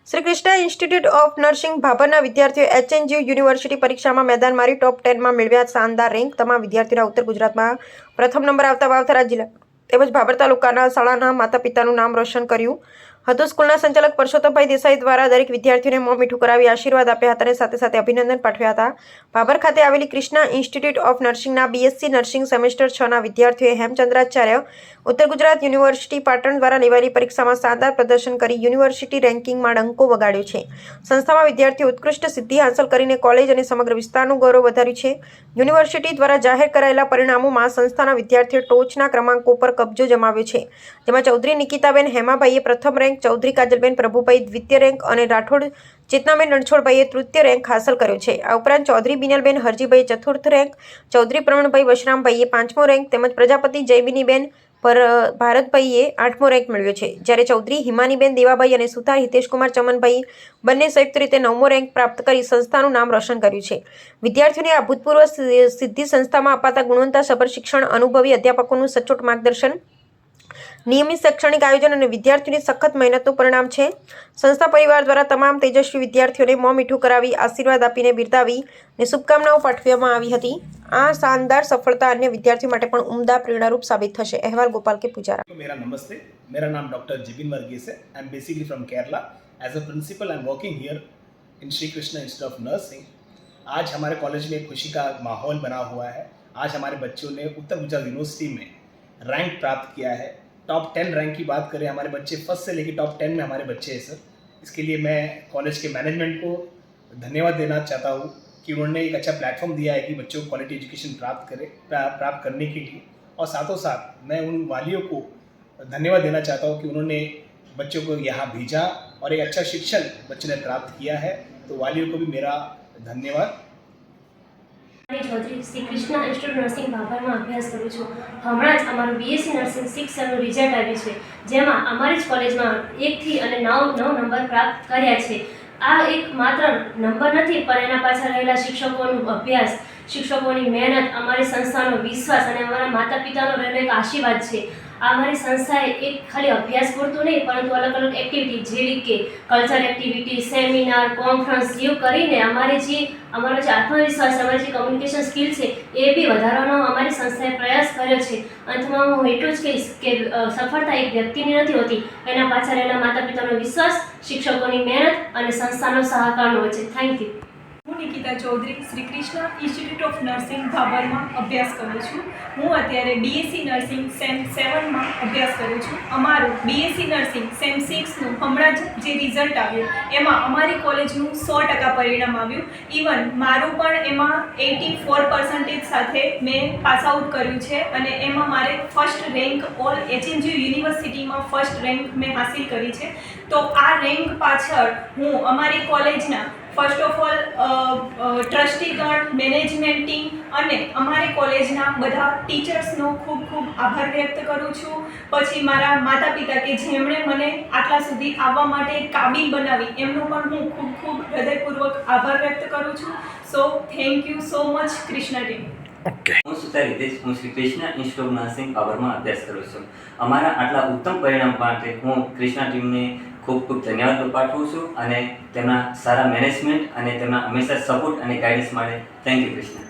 Shri Krishna institute of nursing ભાભરના વિદ્યાર્થીઓ HNU university પરીક્ષામાં મેદાન મારી ટોપ 10માં મેળવ્યા શાનદાર રેન્ક। તમામ વિદ્યાર્થીઓના ઉત્તર ગુજરાતમાં પ્રથમ નંબર આવતા વાવથરા જિલ્લા તેમજ ભાભર તાલુકાના શાળાના માતા પિતાનું નામ રોશન કર્યું હતું। સ્કૂલના સંચાલક પરસોત્તમભાઈ દેસાઈ દ્વારા દરેક વિદ્યાર્થીઓને મોં મીઠું કરાવી આશીર્વાદ આપ્યા હતા અને સાથે સાથે અભિનંદન પાઠવ્યા હતા। ભાભર ખાતે આવેલી કૃષ્ણ ઇન્સ્ટિટ્યૂટ ઓફ નર્સિંગના બીએસસી નર્સિંગ સેમેસ્ટર 6ના વિદ્યાર્થીઓએ હેમચંદ્રાચાર્ય ઉત્તર ગુજરાત યુનિવર્સિટી પાટણ દ્વારા લેવાયેલી પરીક્ષામાં શાનદાર પ્રદર્શન કરી યુનિવર્સિટી રેન્કિંગમાં ડંકો વગાડ્યો છે। સંસ્થામાં વિદ્યાર્થીઓ ઉત્કૃષ્ટ સિદ્ધિ હાંસલ કરીને કોલેજ અને સમગ્ર વિસ્તારનું ગૌરવ વધાર્યું છે। યુનિવર્સિટી દ્વારા જાહેર કરાયેલા પરિણામોમાં સંસ્થાના વિદ્યાર્થીઓ ટોચના ક્રમાંકો પર કબજો જમાવ્યો છે, જેમાં ચૌધરી નિકિતાબેન હેમાભાઈએ પ્રથમ રેન્ક, ચૌધરી કાજલબેન પ્રભુભાઈ દ્વિતીય રેન્ક અને રાઠોડ ચેતનાબેન રણછોડભાઈએ તૃતીય રેન્ક હાંસલ કર્યો છે। આ ઉપરાંત ચૌધરી બિનલબેન હરજીભાઈએ ચતુર્થ રેન્ક, ચૌધરી પ્રવીણભાઈ વશરામભાઈએ પાંચમો રેન્ક તેમજ પ્રજાપતિ જયમિનીબેન ભારતભાઈએ 8મો રેન્ક મેળવ્યો છે, જ્યારે ચૌધરી હિમાનીબેન દેવાભાઈ અને સુથાર હિતેશકુમાર ચમનભાઈ બંને સંયુક્ત રીતે 9મો રેન્ક પ્રાપ્ત કરી સંસ્થાનું નામ રોશન કર્યું છે। વિદ્યાર્થીઓની આ ભૂતપૂર્વ સિદ્ધિ સંસ્થામાં અપાતા ગુણવત્તાસભર શિક્ષણ, અનુભવી અધ્યાપકોનું સચોટ માર્ગદર્શન, નિયમિત શૈક્ષણિક આયોજન અને વિદ્યાર્થીઓની સખત મહેનતનું પરિણામ છે। સંસ્થા પરિવાર દ્વારા તમામ તેજસ્વી વિદ્યાર્થીઓને મોં મીઠું કરાવી આશીર્વાદ આપીને બિરદાવી અને શુભકામનાઓ પાઠવવામાં આવી હતી। આ શાનદાર सफलता अन्य विद्यार्थियों માટે પણ ઉમદા પ્રેરણારૂપ સાબિત થશે। અહેવાલ गोपाल के पुजारा। मेरा नमस्ते, मेरा नाम डॉक्टर जिबिन वर्गीस है। I am basically from Kerala. As a principal I am working here in Shri Krishna institute of nursing. आज हमारे कॉलेज में खुशी का माहौल बना हुआ है। आज हमारे बच्चों ने उत्तर गुजरात यूनिवर्सिटी में रैंक प्राप्त किया है। टॉप 10 रैंक की बात करें, हमारे बच्चे फर्स्ट से लेकर टॉप 10 में हमारे बच्चे हैं सर। इसके लिए मैं कॉलेज के मैनेजमेंट को धन्यवाद देना चाहता हूँ कि उन्होंने एक अच्छा प्लेटफॉर्म दिया है कि बच्चों को क्वालिटी एजुकेशन प्राप्त करने के लिए। और साथों साथ मैं उन वालियों को धन्यवाद देना चाहता हूँ कि उन्होंने बच्चों को यहाँ भेजा और एक अच्छा शिक्षण बच्चों ने प्राप्त किया है। तो वालियों को भी मेरा धन्यवाद। चौधरी श्री कृष्ण इंस्टीट्यूट नर्सिंग भाभर में अभ्यास करूँ छूँ। हमणां ज अमारुं बीएससी नर्सिंग 6 रिजल्ट आव्युं छे, जेमां अमारी ज कॉलेजमां 1 થી 9 नंबर प्राप्त कर्या छे। आ एक मात्र नंबर नहीं, पर एना पाछळ रहेला शिक्षकोनुं अभ्यास, शिक्षकोनी मेहनत, अमारी संस्थानो विश्वास अने अमारा माता पितानो रहेलो एक आशीर्वाद छे। अमारी संस्थाए एक खाली अभ्यास पूरतो नहीं, परंतु अलग अलग एक्टिविटी जेवी के कल्चर एक्टिविटी, सेमिनार, कॉन्फ्रन्स जेवुं करीने अमारो जे आत्मविश्वास, अमारी जे कम्युनिकेशन स्किल छे ए बी वधारવાનો अमारी संस्थाए प्रयास कर्यो छे। अंतमां हुं एटલું જ कहीश के सफलता एक व्यक्तिनी नथी होती, एना पाछळ रहेला माता पितानो विश्वास, शिक्षकोनी मेहनत अने संस्थानो सहकारनो होय छे। Thank you. હું Nikita Chaudhary Shri Krishna institute of nursing ભાભરમાં અભ્યાસ કરું છું। હું અત્યારે બીએસસી નર્સિંગ સેમ 7માં અભ્યાસ કરું છું। અમારું બીએસસી નર્સિંગ સેમ 6નું હમણાં જ જે રિઝલ્ટ આવ્યું એમાં અમારી કોલેજનું 100% પરિણામ આવ્યું। ઇવન મારું પણ એમાં 84% સાથે મેં પાસ આઉટ કર્યું છે અને એમાં મારે ફર્સ્ટ રેન્ક ઓલ એચએનયુ યુનિવર્સિટીમાં ફર્સ્ટ રેન્ક મેં હાસિલ કરી છે। તો આ રેન્ક પાછળ હું અમારી કોલેજના फर्स्ट ऑफ ऑल ट्रस्टीगण, मैनेजमेंट टीम अने अमारी कॉलेजना बधा टीचर्सनो खूब खूब आभार व्यक्त करूँ छूँ। पछी मारा माता पिता के जेमणे मने आटला सुधी आववा माटे काबिल बनावी एमनो पण हूँ खूब खूब हृदयपूर्वक आभार व्यक्त करूँ छूँ। So thank you so much Krishna team. હું સુતાર હિતેશ, હું Shri Krishna institute of nursing ભાભરમાં અભ્યાસ કરું છું। અમારા આટલા ઉત્તમ પરિણામ માટે હું કૃષ્ણા ટીમને ખૂબ ખૂબ ધન્યવાદ પાઠવું છું અને તેમના સારા મેનેજમેન્ટ અને તેમના હંમેશા સપોર્ટ અને ગાઈડન્સ માટે થેન્ક યુ કૃષ્ણ।